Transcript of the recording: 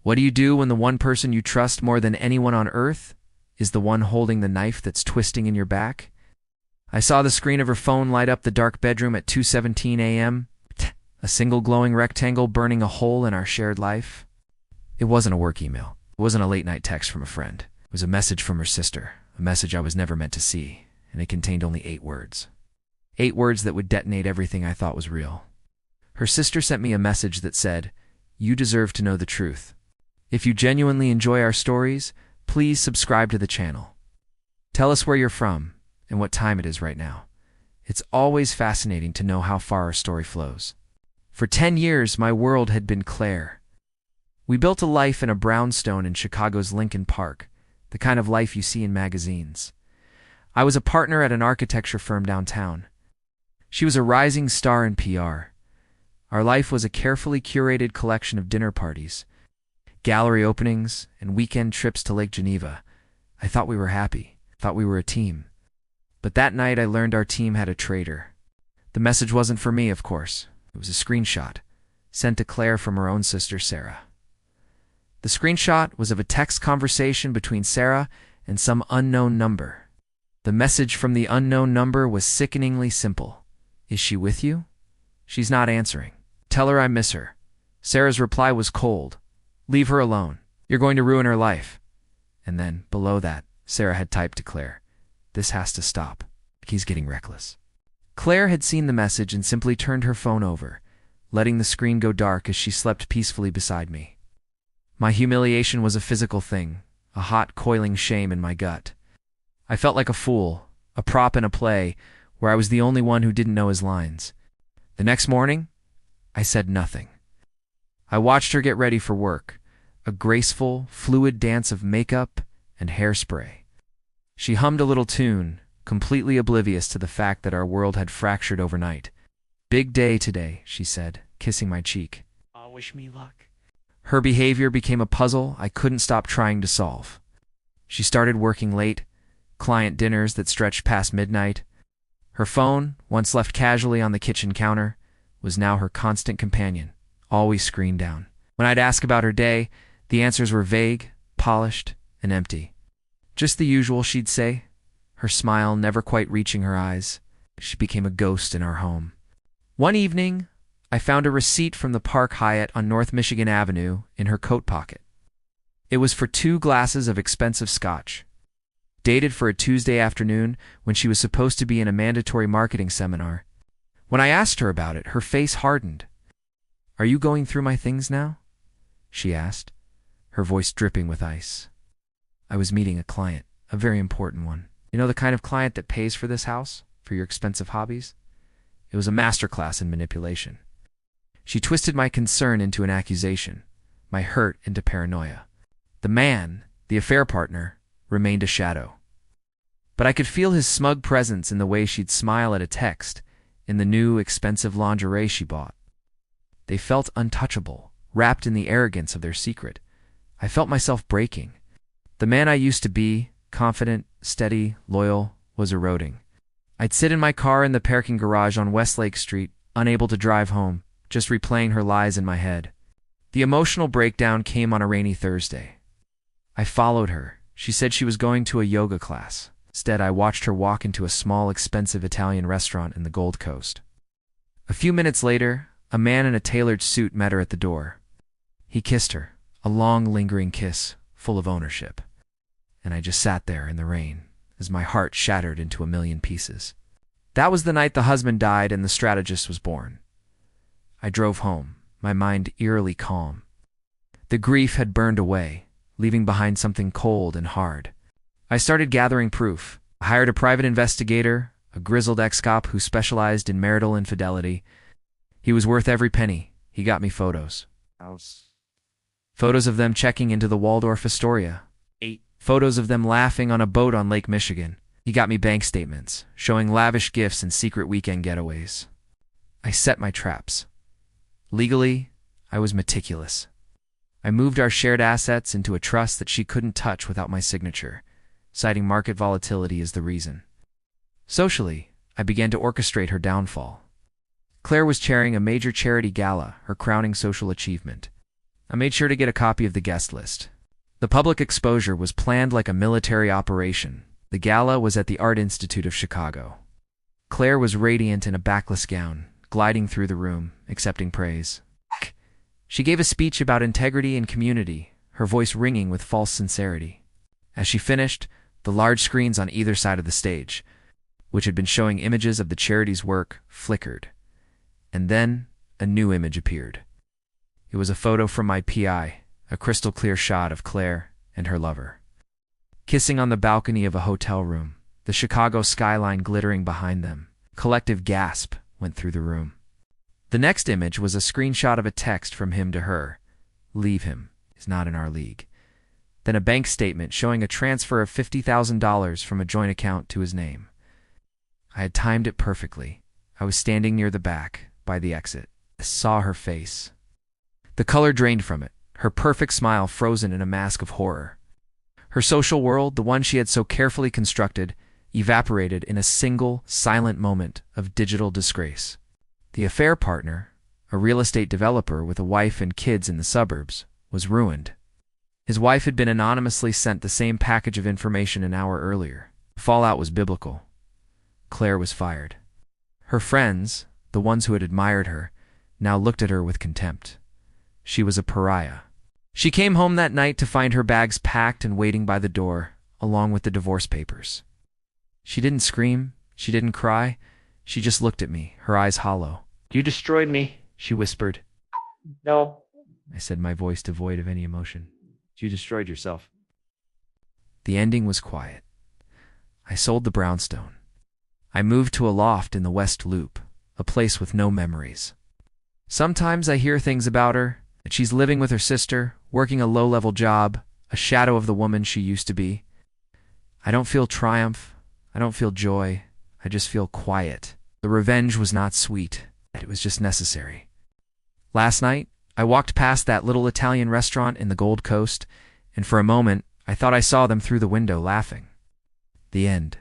What do you do when the one person you trust more than anyone on earth is the one holding the knife that's twisting in your back? I saw the screen of her phone light up the dark bedroom at 2:17 a.m., a single glowing rectangle burning a hole in our shared life. It wasn't a work email. It wasn't a late-night text from a friend. It was a message from her sister, a message I was never meant to see, and it contained only 8 words. 8 words that would detonate everything I thought was real. Her sister sent me a message that said, "You deserve to know the truth. If you genuinely enjoy our stories, please subscribe to the channel. Tell us where you're from and what time it is right now. It's always fascinating to know how far our story flows." For 10 years, my world had been Claire. We built a life in a brownstone in Chicago's Lincoln Park, the kind of life you see in magazines. I was a partner at an architecture firm downtown. She was a rising star in PR. Our life was a carefully curated collection of dinner parties, gallery openings, and weekend trips to Lake Geneva. I thought we were happy, thought we were a team. But that night I learned our team had a traitor. The message wasn't for me, of course. It was a screenshot, sent to Claire from her own sister, Sarah. The screenshot was of a text conversation between Sarah and some unknown number. The message from the unknown number was sickeningly simple. "Is she with you? She's not answering. Tell her I miss her." Sarah's reply was cold. "Leave her alone. You're going to ruin her life." And then, below that, Sarah had typed to Claire, "This has to stop. He's getting reckless." Claire had seen the message and simply turned her phone over, letting the screen go dark as she slept peacefully beside me. My humiliation was a physical thing, a hot, coiling shame in my gut. I felt like a fool, a prop in a play where I was the only one who didn't know his lines. The next morning, I said nothing. I watched her get ready for work, a graceful, fluid dance of makeup and hairspray. She hummed a little tune, completely oblivious to the fact that our world had fractured overnight. "Big day today," she said, kissing my cheek. Wish me luck." Her behavior became a puzzle I couldn't stop trying to solve. She started working late, client dinners that stretched past midnight. Her phone, once left casually on the kitchen counter, was now her constant companion, always screen down. When I'd ask about her day, the answers were vague, polished, and empty. "Just the usual," she'd say, her smile never quite reaching her eyes. She became a ghost in our home. One evening, I found a receipt from the Park Hyatt on North Michigan Avenue in her coat pocket. It was for 2 glasses of expensive scotch, dated for a Tuesday afternoon when she was supposed to be in a mandatory marketing seminar. When I asked her about it, her face hardened. "Are you going through my things now?" she asked, her voice dripping with ice. I was meeting a client, a very important one. You know, the kind of client that pays for this house, for your expensive hobbies? It was a masterclass in manipulation. She twisted my concern into an accusation, my hurt into paranoia. The man, the affair partner, remained a shadow. But I could feel his smug presence in the way she'd smile at a text, in the new, expensive lingerie she bought. They felt untouchable, wrapped in the arrogance of their secret. I felt myself breaking. The man I used to be, confident, steady, loyal, was eroding. I'd sit in my car in the parking garage on Westlake Street, unable to drive home, just replaying her lies in my head. The emotional breakdown came on a rainy Thursday. I followed her. She said she was going to a yoga class. Instead, I watched her walk into a small, expensive Italian restaurant in the Gold Coast. A few minutes later, a man in a tailored suit met her at the door. He kissed her, a long, lingering kiss, full of ownership. And I just sat there in the rain, as my heart shattered into a million pieces. That was the night the husband died and the strategist was born. I drove home, my mind eerily calm. The grief had burned away, leaving behind something cold and hard. I started gathering proof. I hired a private investigator, a grizzled ex-cop who specialized in marital infidelity. He was worth every penny. He got me photos. Photos of them checking into the Waldorf Astoria. 8. Photos of them laughing on a boat on Lake Michigan. He got me bank statements, showing lavish gifts and secret weekend getaways. I set my traps. Legally, I was meticulous. I moved our shared assets into a trust that she couldn't touch without my signature, citing market volatility as the reason. Socially, I began to orchestrate her downfall. Claire was chairing a major charity gala, her crowning social achievement. I made sure to get a copy of the guest list. The public exposure was planned like a military operation. The gala was at the Art Institute of Chicago. Claire was radiant in a backless gown, gliding through the room, accepting praise. She gave a speech about integrity and community, her voice ringing with false sincerity. As she finished, the large screens on either side of the stage, which had been showing images of the charity's work, flickered. And then a new image appeared. It was a photo from my PI, a crystal-clear shot of Claire and her lover, kissing on the balcony of a hotel room, the Chicago skyline glittering behind them. Collective gasp went through the room. The next image was a screenshot of a text from him to her. "Leave him. He's not in our league." Then a bank statement showing a transfer of $50,000 from a joint account to his name. I had timed it perfectly. I was standing near the back, by the exit. I saw her face. The color drained from it, her perfect smile frozen in a mask of horror. Her social world, the one she had so carefully constructed, evaporated in a single, silent moment of digital disgrace. The affair partner, a real estate developer with a wife and kids in the suburbs, was ruined. His wife had been anonymously sent the same package of information an hour earlier. The fallout was biblical. Claire was fired. Her friends, the ones who had admired her, now looked at her with contempt. She was a pariah. She came home that night to find her bags packed and waiting by the door, along with the divorce papers. She didn't scream. She didn't cry. She just looked at me, her eyes hollow. "You destroyed me," she whispered. "No," I said, my voice devoid of any emotion. "You destroyed yourself." The ending was quiet. I sold the brownstone. I moved to a loft in the West Loop, a place with no memories. Sometimes I hear things about her, that she's living with her sister, working a low-level job, a shadow of the woman she used to be. I don't feel triumph. I don't feel joy. I just feel quiet. The revenge was not sweet. It was just necessary. Last night, I walked past that little Italian restaurant in the Gold Coast, and for a moment, I thought I saw them through the window laughing. The end.